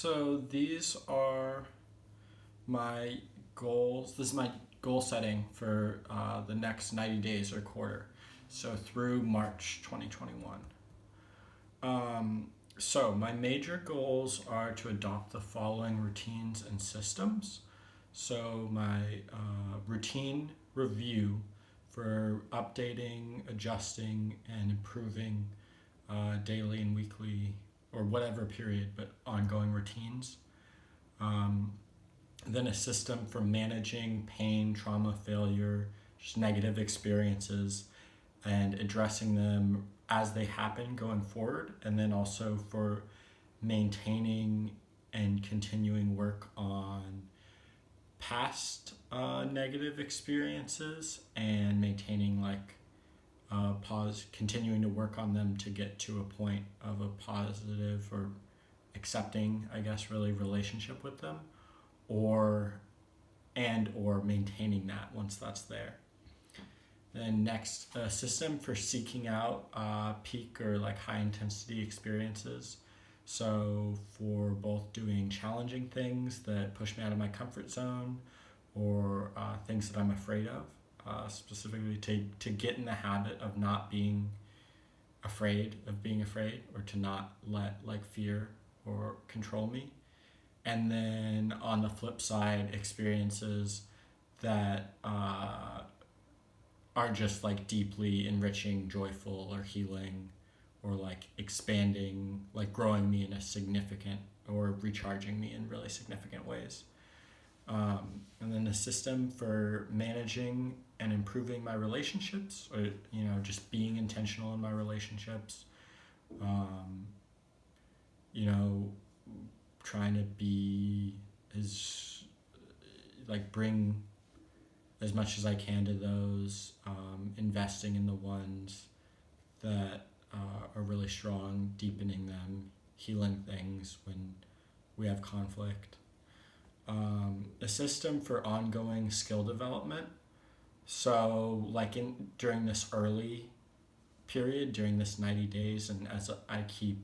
So these are my goals. This is my goal setting for the next 90 days or quarter. So through March 2021. So my major goals are to adopt the following routines and systems. So my routine review for updating, adjusting, and improving daily and weekly or whatever period, but ongoing routines. Um, then a system for managing pain, trauma, failure, just negative experiences, and addressing them as they happen going forward. And then also for maintaining and continuing work on past negative experiences and maintaining continuing to work on them to get to a point of a positive or accepting, I guess, really relationship with them, or or maintaining that once that's there. Then next, a system for seeking out peak or high intensity experiences. So for both doing challenging things that push me out of my comfort zone or things that I'm afraid of, specifically to get in the habit of not being afraid of being afraid, or to not let fear or control me. And then on the flip side, experiences that are just deeply enriching, joyful, or healing, or expanding, growing me in a significant, or recharging me in really significant ways. And then a system for managing and improving my relationships, or just being intentional in my relationships. Um, Trying to be as bring as much as I can to those, investing in the ones that are really strong, deepening them, healing things when we have conflict. A system for ongoing skill development. So during this early period, during this 90 days, and as I keep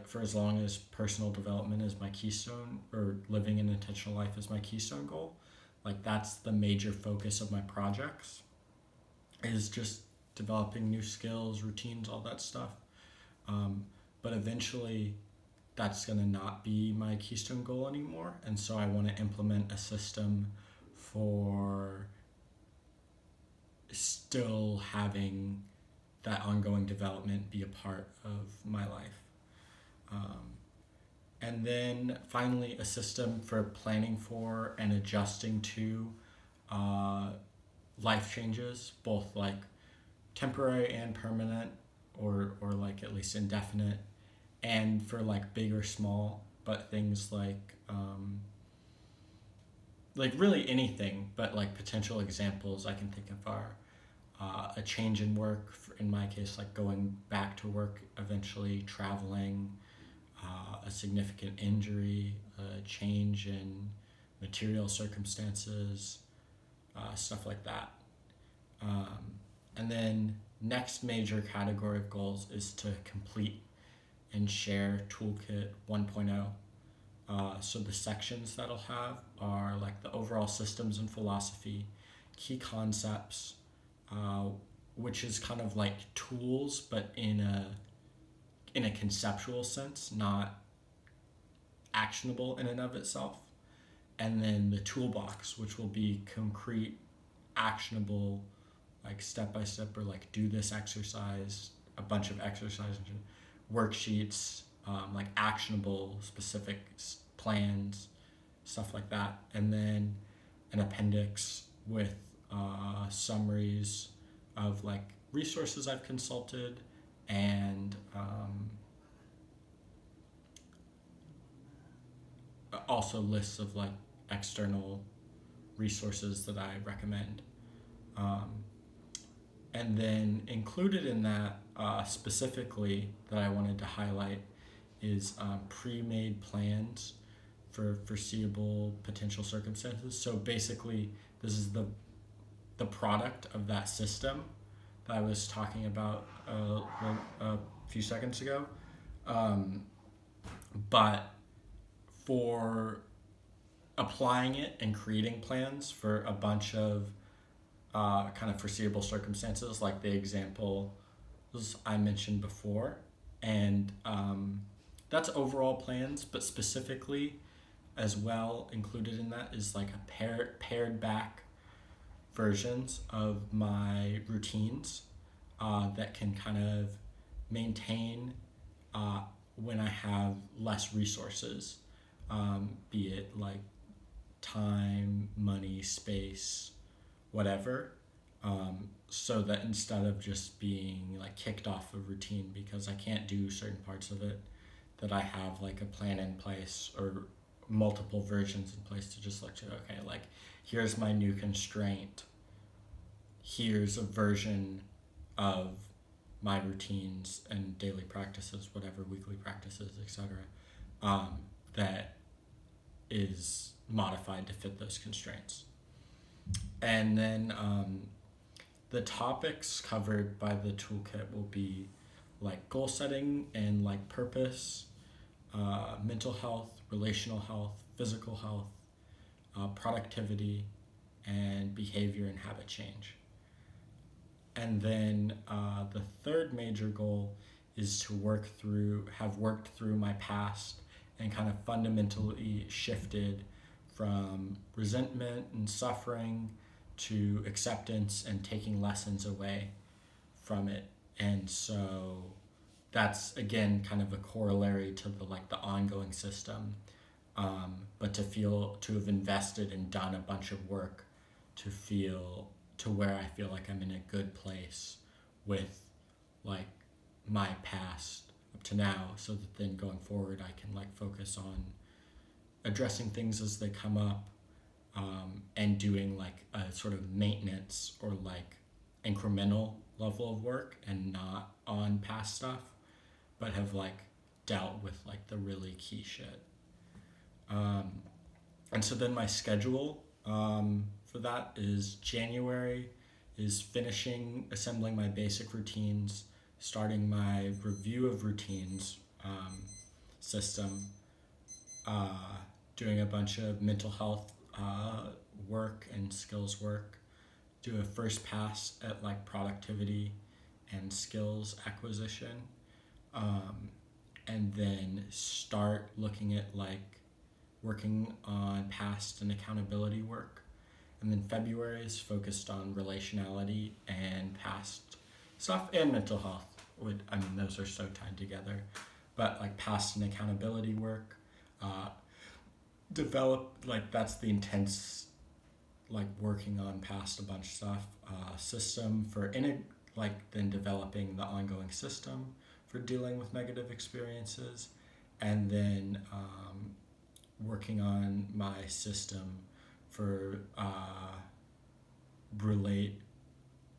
for as long as personal development is my keystone, or living an intentional life is my keystone goal, that's the major focus of my projects, is just developing new skills, routines, all that stuff. But eventually that's going to not be my keystone goal anymore. And so I want to implement a system for still having that ongoing development be a part of my life. And then finally, a system for planning for and adjusting to life changes, both temporary and permanent, or at least indefinite, and for big or small, but things really anything, but potential examples I can think of are a change in work, in my case, going back to work, eventually traveling, a significant injury, a change in material circumstances, stuff like that. And then next major category of goals is to complete and share Toolkit 1.0. So the sections that I'll have are the overall systems and philosophy, key concepts, which is kind of tools, but in a conceptual sense, not actionable in and of itself. And then the toolbox, which will be concrete, actionable, step by step, or do this exercise, a bunch of exercises, worksheets, actionable, specific plans, stuff like that. And then an appendix with summaries of resources I've consulted, and also lists of external resources that I recommend. And then included in that, specifically, that I wanted to highlight is pre-made plans for foreseeable potential circumstances. So basically, this is the product of that system that I was talking about a few seconds ago. But for applying it and creating plans for a bunch of kind of foreseeable circumstances, like the examples I mentioned before. And that's overall plans, but specifically as well included in that is like a pared back versions of my routines that can kind of maintain when I have less resources, be it like time, money, space, whatever. So that instead of just being like kicked off a routine because I can't do certain parts of it, that I have like a plan in place or multiple versions in place to just like, okay, like here's my new constraint. Here's a version of my routines and daily practices, whatever, weekly practices, etc., that is modified to fit those constraints. And then the topics covered by the toolkit will be like goal setting and like purpose, mental health, relational health, physical health, productivity, and behavior and habit change. And then the third major goal is to have worked through my past and kind of fundamentally shifted from resentment and suffering to acceptance and taking lessons away from it. And so that's again kind of a corollary to the ongoing system, but to have invested and done a bunch of work to where I feel like I'm in a good place with like my past up to now, so that then going forward I can like focus on addressing things as they come up, and doing like a sort of maintenance or like incremental level of work and not on past stuff, but have like dealt with like the really key shit. And so then my schedule for that is January is finishing assembling my basic routines, starting my review of routines system, doing a bunch of mental health work and skills work, do a first pass at like productivity and skills acquisition, and then start looking at like working on past and accountability work. And then February is focused on relationality and past stuff and mental health. Those are so tied together. But like past and accountability work, that's the intense, like working on past a bunch of stuff. System for then developing the ongoing system for dealing with negative experiences, and then working on my system for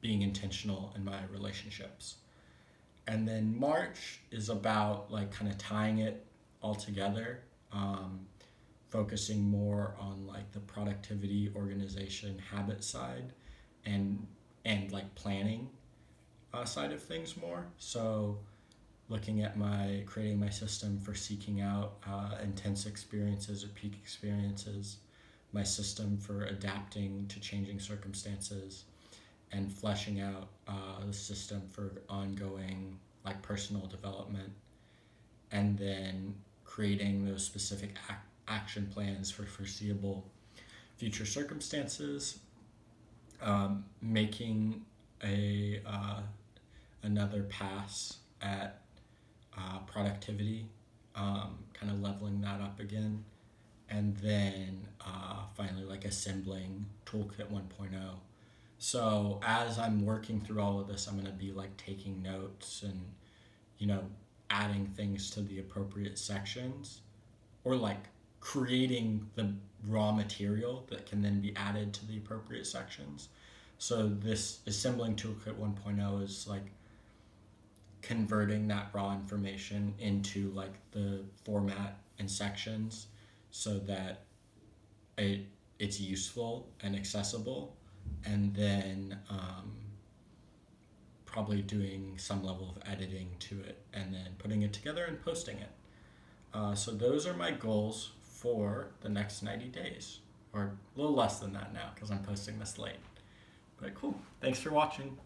being intentional in my relationships. And then March is about like kind of tying it all together, focusing more on like the productivity, organization, habit side, and like planning side of things more. So looking at creating my system for seeking out intense experiences or peak experiences, my system for adapting to changing circumstances, and fleshing out the system for ongoing like personal development, and then creating those specific action plans for foreseeable future circumstances, making another pass at productivity, kind of leveling that up again, and then finally like assembling Toolkit 1.0. So as I'm working through all of this, I'm going to be like taking notes and, adding things to the appropriate sections, or like creating the raw material that can then be added to the appropriate sections. So this assembling Toolkit 1.0 is like converting that raw information into like the format and sections so that it's useful and accessible, and then probably doing some level of editing to it, and then putting it together and posting it. So those are my goals for the next 90 days. Or a little less than that now because I'm posting this late. But cool. Thanks for watching.